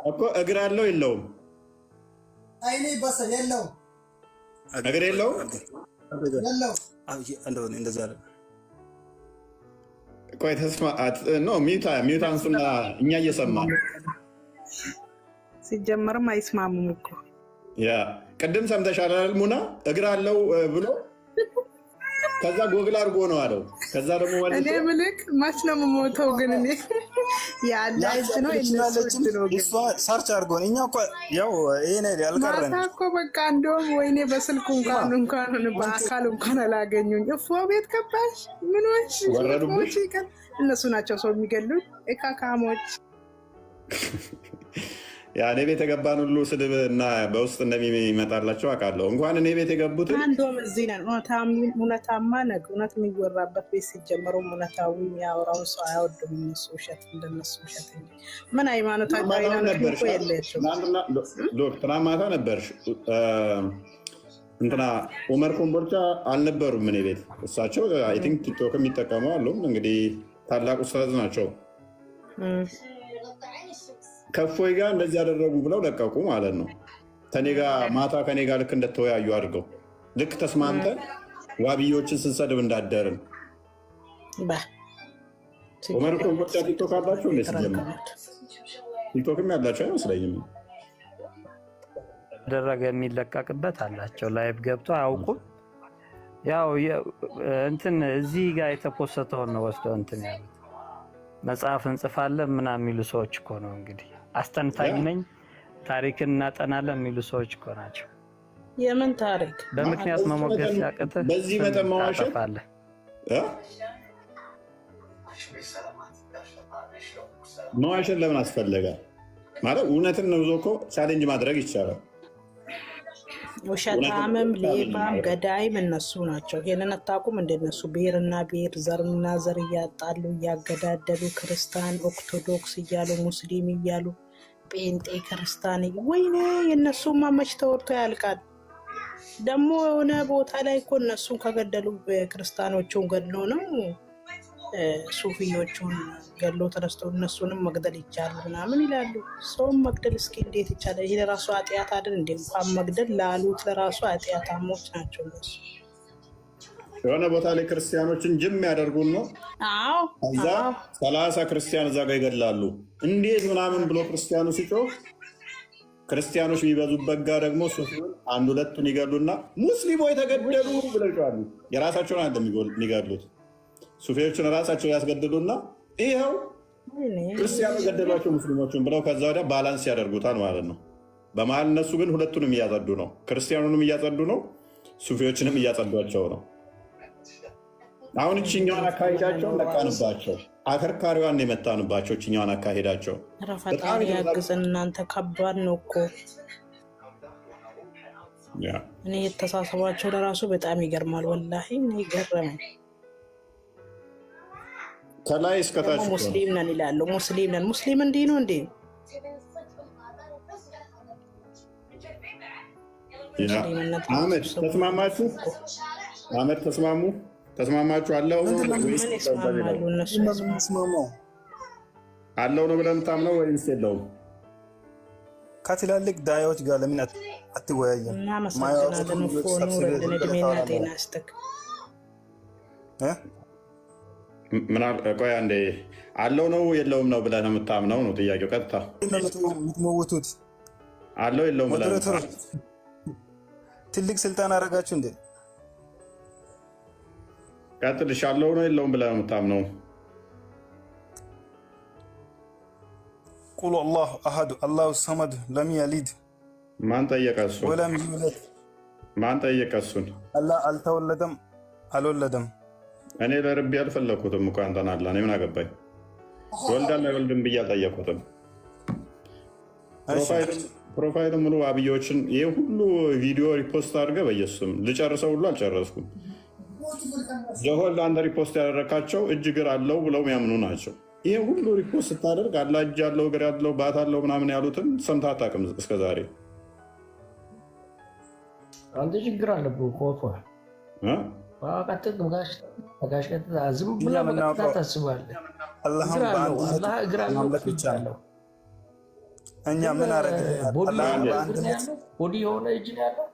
እኮ እግራለሁ የለውም እግር የለውም። ቆይ ተስማ ሚዩት አንሱና እኛ እየሰማን ሲጀመርም አይስማሙም እኮ ያ ቅድም ሰምተሻል አይደል? ሙና እግር አለው ብሎ ከዛ ጎግል አድርጎ ነው አለው። ከዛ ደግሞ ማለት እኔ ምልክ ማች ነው የምሞተው ግን እኔ ያለ እጅ ነው እነሱ ነው እሷ ሰርች አድርጎ እኛ እኮ ያው ይሄ ነው ያልቀረን ማታ እኮ በቃ እንደውም ወይኔ በስልኩ እንኳን በአካል እንኳን አላገኙኝ። እፎ ቤት ገባሽ ምኖች ወረዱብሽ። እነሱ ናቸው ሰው የሚገሉት እካካሞች። ያ እኔ ቤት የገባን ሁሉ ስድብ እና በውስጥ እንደሚመጣላቸው አውቃለሁ። እንኳን እኔ ቤት የገቡት አንዱም እዚህ ነን። እውነታማ ነገር እውነት የሚወራበት ቤት ሲጀመሩ እውነታዊ የሚያወራውን ሰው አይወዱም እነሱ። ውሸት እንደነሱ ውሸት ምን ሃይማኖታዊ ነበርሽ? ትናንት ማታ ነበርሽ እንትና ኡመር ኮምቦልቻ አልነበሩም እኔ ቤት። እሳቸው አይ ቲንክ ቲክቶክ የሚጠቀሙ አሉ። እንግዲህ ታላቅ ኡስታዝ ናቸው። ከፎይ ጋር እንደዚህ ያደረጉ ብለው ለቀቁ ማለት ነው። ማታ ከኔ ጋር ልክ እንደተወያዩ አድርገው ልክ ተስማምተን ዋብዮችን ስንሰድብ እንዳደርን። ኡመር ኮምቦልቻ ቲክቶክ አላቸው እንዴ? ሲጀምር ቲክቶክም ያላቸው አይመስለኝም። ደረገ የሚለቀቅበት አላቸው። ላይቭ ገብቶ አያውቁም። ያው እንትን እዚህ ጋር የተፖሰተውን ነው ወስደው እንትን ያሉት። መጽሐፍ እንጽፋለን ምናምን የሚሉ ሰዎች እኮ ነው እንግዲህ። አስተንታኝ ነኝ ታሪክን እናጠናለን የሚሉ ሰዎች እኮ ናቸው። የምን ታሪክ? በምክንያት መሞገስ ሲያቅትህ በዚህ መጠን መዋሸት ለምን አስፈለገ? ማለት እውነትን ነው እኮ ቻሌንጅ ማድረግ ይቻላል። ውሸታምም ሌባም ገዳይም እነሱ ናቸው። ይሄንን አታውቁም? እንደነሱ ብሔርና ብሔር ዘርና ዘር እያጣሉ እያገዳደሉ ክርስቲያን ኦርቶዶክስ እያሉ ሙስሊም እያሉ ጴንጤ ክርስቲያን ወይኔ የእነሱማ መች ተወርቶ ያልቃል። ደግሞ የሆነ ቦታ ላይ እኮ እነሱን ከገደሉ ክርስቲያኖቹን ገድሎ ነው ሱፊዮቹን ገድሎ ተነስተው እነሱንም መግደል ይቻላል ምናምን ይላሉ። ሰውን መግደል እስኪ እንዴት ይቻላል? ይሄ ለራሱ ኃጢአት አይደል እንዴ? እንኳን መግደል ላሉት ለራሱ ኃጢአታሞች ናቸው እነሱ። የሆነ ቦታ ላይ ክርስቲያኖችን ጅም ያደርጉን ነው። እዛ 30 ክርስቲያን እዛ ጋር ይገድላሉ። እንዴት ምናምን ብሎ ክርስቲያኑ ሲጮህ ክርስቲያኖች የሚበዙበት ጋር ደግሞ ሱፊውን አንድ ሁለቱን ይገሉና ሙስሊሞች ተገደሉ ብለው ይጮሃሉ። የራሳቸውን አንድ የሚገድሉት ሱፊዎችን ራሳቸው ያስገድሉና ይኸው ክርስቲያኑ ገደሏቸው ሙስሊሞችን ብለው ከዛ ወዲያ ባላንስ ያደርጉታል ማለት ነው። በመሀል እነሱ ግን ሁለቱንም እያጸዱ ነው። ክርስቲያኑንም እያጸዱ ነው፣ ሱፊዎችንም እያጸዷቸው ነው። አሁን እችኛዋን አካሄዳቸውን ነቃንባቸው። አከርካሪዋን የመታንባቸው እችኛዋን አካሄዳቸው። ፈጣሪ ያግዘን። እናንተ ከባድ ነው እኮ። እኔ የተሳሰባቸው ለራሱ በጣም ይገርማል። ወላሂ ይገረመኝ። ከላይ እስከታች ሙስሊም ነን ይላሉ። ሙስሊም ነን። ሙስሊም እንዲህ ነው እንዴ? አህመድ ተስማማችሁ? አህመድ ተስማማችሁ? አለው ነው ብለህ የምታምነው ወይስ የለውም? ከትላልቅ ዳያዎች ጋር ለምን አትወያየም? እናመሰግናለን። ፎኑ እድሜና ጤና ይስጥክ። ቆይ አንዴ አለው ነው የለውም ነው ብለህ ነው የምታምነው ነው ጥያቄው። ቀጥታ የምትሞውቱት አለው የለውም ብለህ ትልቅ ስልጣን አደረጋችሁ እንዴ? ቀጥልሽ። አለው ነው የለውም ብለህ ነው የምታምነው? ቁል አላሁ አሐዱ አላሁ ሰመድ ለም የሊድ ማን ጠየቀ እሱን? ወለም ይውለድ ማን ጠየቀ እሱን? አላህ አልተወለደም አልወለደም። እኔ ለርቤ አልፈለኩትም እኮ አንተን አላህ እኔ ምን አገባኝ? ይወልዳል አይወልድም ብዬ አልጠየኩትም። ፕሮፋይል ሙሉ አብዮችን ይሄ ሁሉ ቪዲዮ ሪፖስት አድርገህ በኢየሱስም ልጨርሰው ሁሉ አልጨረስኩም። ዘሆል አንተ ሪፖስት ያደረካቸው እጅ እግር አለው ብለው የሚያምኑ ናቸው። ይሄ ሁሉ ሪፖስት ስታደርግ አላህ እጅ አለው እግር ያለው ባት አለው ምናምን ያሉትን ሰምተህ አታውቅም እስከዛሬ። አንተ ችግር አለብህ ኮፎ ጋሽ ቀጥታ ዝም ብለህ በቀጥታ ታስባለህ። አላህ እግር አለው ብቻ ነው። እኛ ምን አደረግን? ቦዲ የሆነ እጅ ነው ያለው።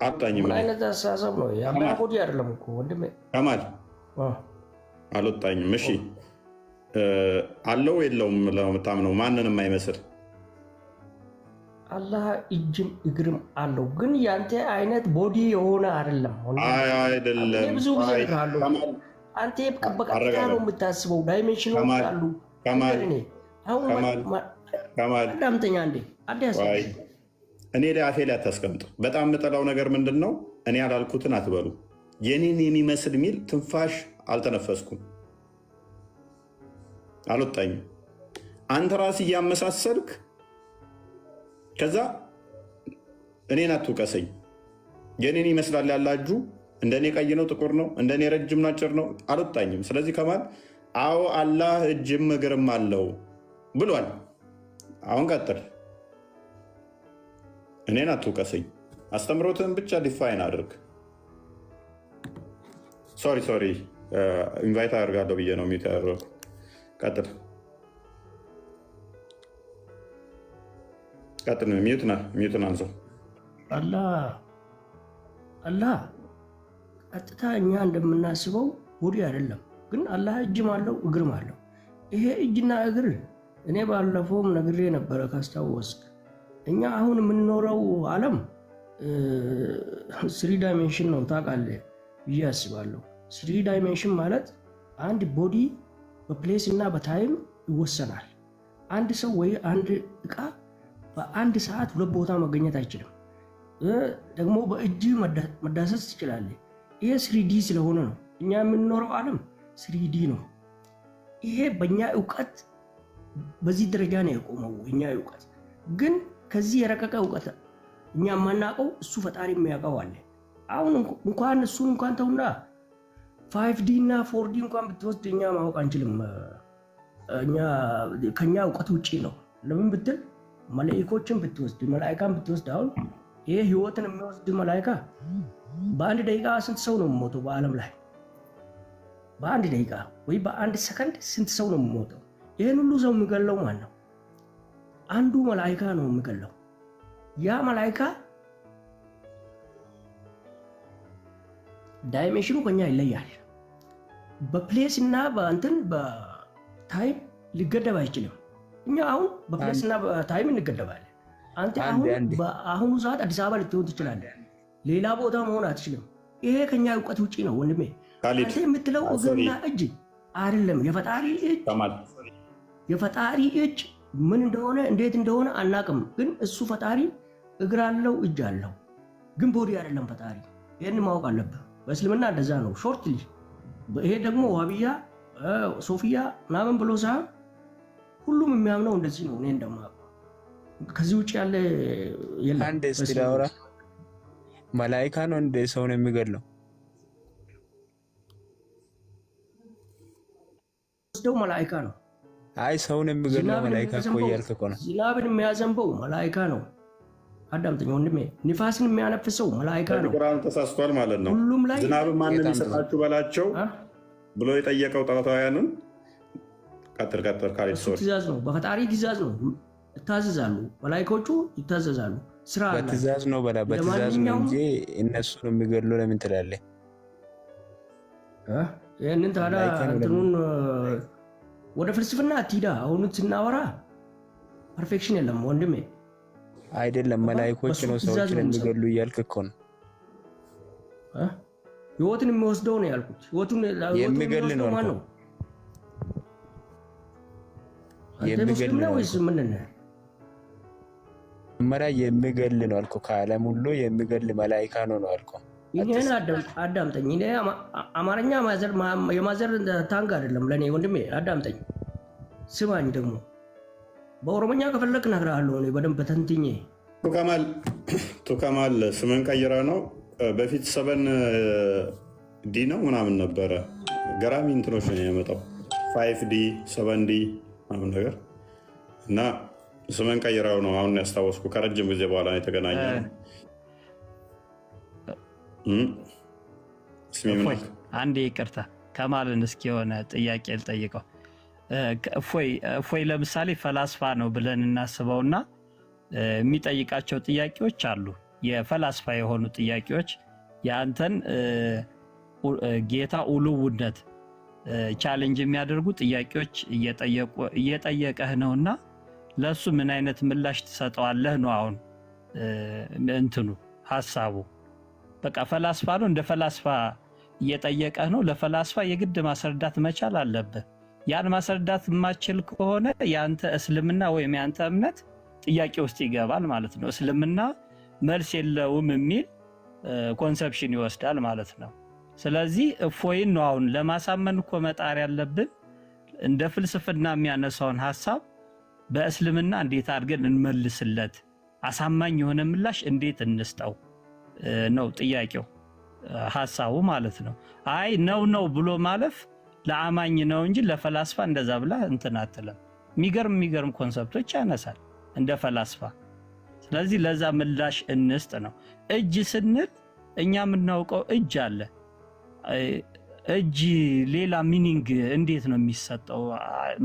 አጣኝም ምን አይነት አስተሳሰብ ነው? ያማ ቦዲ አይደለም እኮ ወንድሜ ከማል አልወጣኝም። እሺ አለው የለውም ለምታምነው ማንንም አይመስል አላህ እጅም እግርም አለው፣ ግን ያንተ አይነት ቦዲ የሆነ አይደለም። አይደለም ብዙ ጊዜ እልሃለሁ፣ አንተ በቀጥታ ነው የምታስበው። ዳይሜንሽኖች አሉ። አዳምጠኛ እንዴ እኔ ላይ አፌ ላይ አታስቀምጥ። በጣም የምጠላው ነገር ምንድን ነው? እኔ ያላልኩትን አትበሉ። የኔን የሚመስል ሚል ትንፋሽ አልተነፈስኩም፣ አልወጣኝም። አንተ ራስ እያመሳሰልክ ከዛ እኔን አትውቀሰኝ። የኔን ይመስላል ያላጁ እንደኔ ቀይ ነው ጥቁር ነው፣ እንደኔ ረጅም ነው አጭር ነው፣ አልወጣኝም። ስለዚህ ከማል አዎ አላህ እጅም እግርም አለው ብሏል። አሁን ቀጥል። እኔን አትውቀሰኝ። አስተምሮትን ብቻ ዲፋይን አድርግ። ሶሪ ኢንቫይት አደርጋለሁ ብዬ ነው ሚት ያደረኩ። ቀጥል ሚዩትን አንሰው። አላህ ቀጥታ እኛ እንደምናስበው ቦዲ አይደለም፣ ግን አላህ እጅም አለው እግርም አለው። ይሄ እጅና እግር እኔ ባለፈውም ነግሬ ነበረ ካስታወስክ። እኛ አሁን የምንኖረው ዓለም ስሪ ዳይሜንሽን ነው ታውቃለህ ብዬ አስባለሁ። ስሪ ዳይሜንሽን ማለት አንድ ቦዲ በፕሌስ እና በታይም ይወሰናል። አንድ ሰው ወይ አንድ እቃ በአንድ ሰዓት ሁለት ቦታ መገኘት አይችልም። ደግሞ በእጅ መዳሰስ ትችላለህ። ይሄ ስሪዲ ስለሆነ ነው። እኛ የምንኖረው ዓለም ስሪዲ ነው። ይሄ በእኛ እውቀት በዚህ ደረጃ ነው የቆመው። እኛ እውቀት ግን ከዚህ የረቀቀ እውቀት እኛ የማናውቀው እሱ ፈጣሪ የሚያውቀው አለ። አሁን እንኳን እሱን እንኳን ተውና 5ዲ እና 4ዲ እንኳን ብትወስድ እኛ ማወቅ አንችልም። ከኛ እውቀት ውጭ ነው። ለምን ብትል መላእክቶችን ብትወስድ መላእካን ብትወስድ አሁን ይሄ ህይወትን የሚወስድ መላእካ በአንድ ደቂቃ ስንት ሰው ነው የሚሞተው በዓለም ላይ? በአንድ ደቂቃ ወይ በአንድ ሰከንድ ስንት ሰው ነው የሚሞተው? ይህን ሁሉ ሰው የሚገለው ማን ነው? አንዱ መላእካ ነው የሚገለው። ያ መላእካ ዳይሜንሽኑ ከኛ ይለያል። በፕሌስ እና በእንትን በታይም ሊገደብ አይችልም። እኛ አሁን በፕሌስ እና በታይም እንገደባለን። አንተ አሁን በአሁኑ ሰዓት አዲስ አበባ ልትሆን ትችላለህ፣ ሌላ ቦታ መሆን አትችልም። ይሄ ከኛ እውቀት ውጭ ነው ወንድሜ። አንተ የምትለው እግርና እጅ አይደለም። የፈጣሪ እጅ ምን እንደሆነ እንዴት እንደሆነ አናቅም፣ ግን እሱ ፈጣሪ እግር አለው እጅ አለው፣ ግን ቦዲ አይደለም ፈጣሪ። ይህን ማወቅ አለብህ። በእስልምና እንደዛ ነው ሾርትሊ። ይሄ ደግሞ ዋብያ ሶፊያ ምናምን ብሎ ሳይሆን ሁሉም የሚያምነው እንደዚህ ነው። እኔ እንደማውቀው ከዚህ ውጭ ያለ የለም። አንድ እስቲላውራ መላእካ ነው እንደ ሰው ነው የሚገድለው? ወስደው መላእካ ነው። አይ ሰው ነው የሚገድለው መላእካ እኮ እያልክ እኮ ነው። ዝናብን የሚያዘንበው መላእካ ነው። አዳምጠኝ ወንድሜ። ንፋስን የሚያነፍሰው መላእካ ነው። ቁርአን ተሳስቷል ማለት ነው። ሁሉም ላይ ዝናብ ማንም ይሰጣችሁ በላቸው ብሎ የጠየቀው ጣዖታውያንን ቀጥር ካሌድ ሶሪ ትእዛዝ ነው። በፈጣሪ ትእዛዝ ነው ይታዘዛሉ። መላእክቶቹ ይታዘዛሉ። ስራ አለ። በትእዛዝ ነው በትእዛዝ ነው እንጂ እነሱ ነው የሚገድለው ለምን ትላለህ? ይሄንን ታዲያ እንትኑን ወደ ፍልስፍና አትሂዳ። አሁን ስናወራ ፐርፌክሽን የለም ወንድሜ። አይደለም መላእክቶች ነው ሰዎችን የሚገድሉ እያልክ እኮ ነው። ህይወትን የሚወስደው ነው ያልኩት። ህይወቱን የሚገድል ነው ነው የሚገድል ነው ወይስ ምንድን ነው? መጀመሪያ የሚገል ነው አልኩ። ከዓለም ሁሉ የሚገል መላኢካ ነው አልኩ። ይሄን አዳምጠኝ። እኔ አማርኛ የማዘር ታንግ አይደለም ለኔ ወንድሜ፣ አዳምጠኝ ስማኝ። ደግሞ በኦሮሞኛ ከፈለክ እነግርሃለሁ እኔ በደንብ ተንትኜ። ቱከማል ስምን ቀይራ ነው። በፊት 7D ነው ምናምን ነበረ። ገራሚ እንትኖች ነው የመጣው 5D 7D ምናምን ነገር እና ስምን ቀይራው ነው አሁን ያስታወስኩ። ከረጅም ጊዜ በኋላ ነው የተገናኘ። አንዴ ይቅርታ ከማልን እስኪ የሆነ ጥያቄ ልጠይቀው። እፎይ ለምሳሌ ፈላስፋ ነው ብለን እናስበውና የሚጠይቃቸው ጥያቄዎች አሉ። የፈላስፋ የሆኑ ጥያቄዎች የአንተን ጌታ ኡሉውነት ቻሌንጅ የሚያደርጉ ጥያቄዎች እየጠየቀህ ነውና ለሱ ምን አይነት ምላሽ ትሰጠዋለህ ነው አሁን እንትኑ ሐሳቡ። በቃ ፈላስፋ ነው፣ እንደ ፈላስፋ እየጠየቀህ ነው። ለፈላስፋ የግድ ማስረዳት መቻል አለብህ። ያን ማስረዳት የማችል ከሆነ ያንተ እስልምና ወይም ያንተ እምነት ጥያቄ ውስጥ ይገባል ማለት ነው። እስልምና መልስ የለውም የሚል ኮንሰፕሽን ይወስዳል ማለት ነው። ስለዚህ እፎይን ነው አሁን ለማሳመን እኮ መጣር ያለብን። እንደ ፍልስፍና የሚያነሳውን ሐሳብ በእስልምና እንዴት አድርገን እንመልስለት፣ አሳማኝ የሆነ ምላሽ እንዴት እንስጠው ነው ጥያቄው፣ ሐሳቡ ማለት ነው። አይ ነው ብሎ ማለፍ ለአማኝ ነው እንጂ ለፈላስፋ እንደዛ ብላ እንትን አትለም። የሚገርም ኮንሰፕቶች ያነሳል እንደ ፈላስፋ። ስለዚህ ለዛ ምላሽ እንስጥ ነው። እጅ ስንል እኛ የምናውቀው እጅ አለ። እጅ ሌላ ሚኒንግ እንዴት ነው የሚሰጠው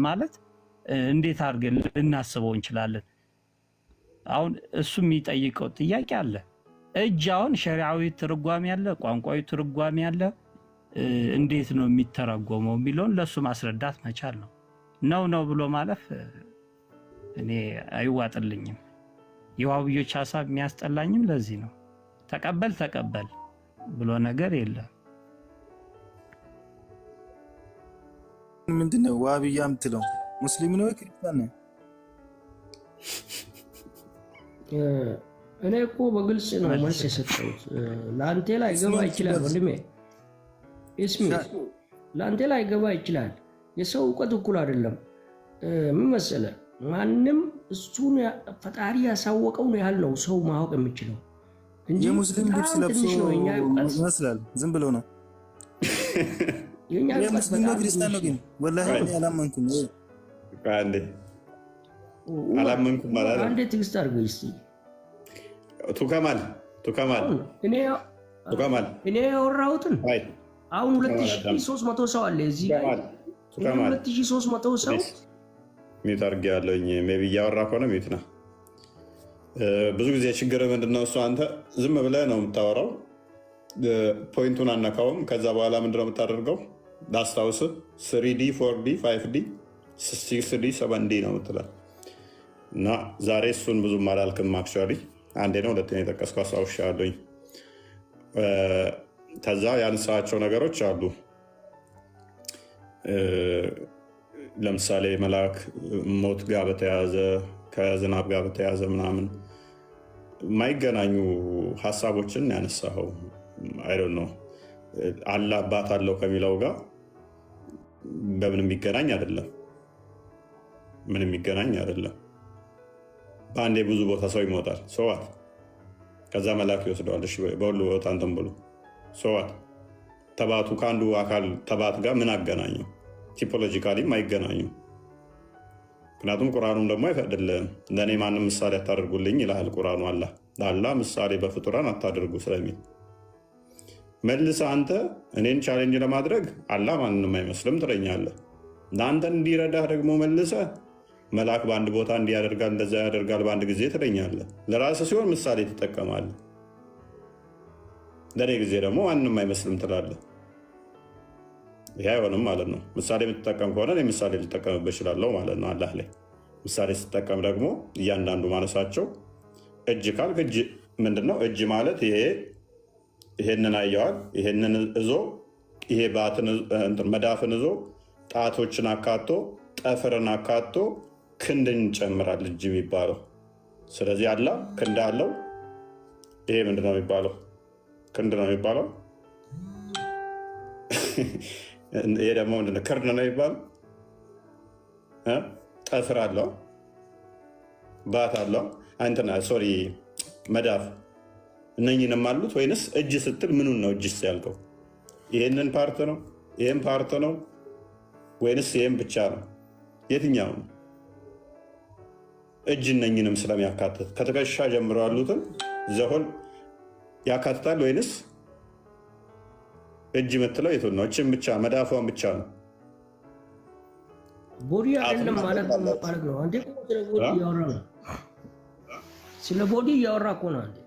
ማለት እንዴት አድርገን ልናስበው እንችላለን? አሁን እሱ የሚጠይቀው ጥያቄ አለ። እጅ አሁን ሸሪዓዊ ትርጓሜ ያለ፣ ቋንቋዊ ትርጓሜ ያለ፣ እንዴት ነው የሚተረጎመው የሚለውን ለሱ ማስረዳት መቻል ነው። ነው ብሎ ማለፍ እኔ አይዋጥልኝም። የዋብዮች ሐሳብ የሚያስጠላኝም ለዚህ ነው። ተቀበል ብሎ ነገር የለም። ምንድነው ዋብያ የምትለው? ሙስሊም ነው ክርስቲያን ነው? እኔ እኮ በግልጽ ነው መልስ የሰጠሁት። ለአንተ ላይ ገባ ይችላል ወንድሜ እስሚ፣ ለአንተ ላይ ገባ ይችላል። የሰው እውቀት እኩል አይደለም። ምን መሰለህ፣ ማንም እሱን ፈጣሪ ያሳወቀውን ያህል ነው ሰው ማወቅ የሚችለው እንጂ የሙስሊም ልብስ ለብሶ ይመስላል ዝም ብሎ ነው። የሙስሊም ነው ክርስቲያን ነው ግን ወላሂ እኔ አላመንኩም። አላመንኩም ማለት አንዴ ትዕግስት አድርገው እስቲ። ቱከማል እኔ ያወራሁትን አሁን 2300 ሰው አለ እዚህ ላይ 2300 ሰው ሚት አድርጌ ያለኝ ሜቢ እያወራ ከሆነ ሚት ነው። ብዙ ጊዜ ችግር ምንድነው እሱ አንተ ዝም ብለህ ነው የምታወራው፣ ፖይንቱን አነካውም። ከዛ በኋላ ምንድነው የምታደርገው? ላስታውስ 3D 4D 5D 6D 7D ነው የምትለው እና ዛሬ እሱን ብዙም አላልክም። አክቹዋሊ አንዴ ነው ሁለተኛ የጠቀስከው አስታውሻለሁኝ። ከዛ ያነሳቸው ነገሮች አሉ። ለምሳሌ መልአክ ሞት ጋር በተያያዘ ከዝናብ ጋር በተያያዘ ምናምን የማይገናኙ ሀሳቦችን ያነሳኸው አይዶን ነው። አላህ አባት አለው ከሚለው ጋር በምን የሚገናኝ አይደለም። ምን የሚገናኝ አይደለም። በአንዴ ብዙ ቦታ ሰው ይሞታል። ሰዋት ከዛ መልአክ ይወስደዋል። በሁሉ ቦታ እንትን ብሎ ሰዋት ተባቱ ከአንዱ አካል ተባት ጋር ምን አገናኘው? ቲፖሎጂካሊም አይገናኙም። ምክንያቱም ቁርአኑም ደግሞ አይፈቅድልህም። ለእኔ ማንም ምሳሌ አታደርጉልኝ ይልሃል ቁርአኑ። ለአላህ ምሳሌ በፍጡራን አታደርጉ ስለሚል መልሰህ አንተ እኔን ቻሌንጅ ለማድረግ አላህ ማንንም አይመስልም ትለኛለህ። ለአንተ እንዲረዳህ ደግሞ መልሰህ መልአክ በአንድ ቦታ እንዲያደርጋል እንደዛ ያደርጋል በአንድ ጊዜ ትለኛለህ። ለራስህ ሲሆን ምሳሌ ትጠቀማለህ፣ ለእኔ ጊዜ ደግሞ ማንንም አይመስልም ትላለህ። ይህ አይሆንም ማለት ነው። ምሳሌ የምትጠቀም ከሆነ እኔ ምሳሌ ልጠቀምበት እችላለሁ ማለት ነው። አላህ ላይ ምሳሌ ስትጠቀም ደግሞ እያንዳንዱ ማነሳቸው እጅ ካልክ እጅ ምንድነው? እጅ ማለት ይሄንን አየዋል፣ ይሄንን እዞ ይሄ መዳፍን እዞ ጣቶችን አካቶ ጠፍርን አካቶ ክንድን ይጨምራል እጅ የሚባለው። ስለዚህ አላህ ክንድ አለው። ይሄ ምንድን ነው የሚባለው? ክንድ ነው የሚባለው። ይሄ ደግሞ ምንድን ነው? ክርድ ነው የሚባለው። ጠፍር አለው፣ ባት አለው፣ እንትና ሶሪ መዳፍ። እነኝንም አሉት ወይንስ እጅ ስትል ምኑን ነው እጅስ ያልከው? ይሄንን ፓርት ነው ይሄን ፓርት ነው ወይንስ ይሄን ብቻ ነው? የትኛው ነው? እጅ እነኝንም ስለሚያካትት ከትከሻ ጀምሮ ያሉትን ዘሆን ያካትታል ወይንስ እጅ የምትለው የቱን ነው? እችን ብቻ መዳፏን ብቻ ነው? ቦዲ አይደለም ማለት ነው። አንዴ ስለ ቦዲ እያወራ ነው። ስለ ቦዲ እያወራ እኮ ነው አንዴ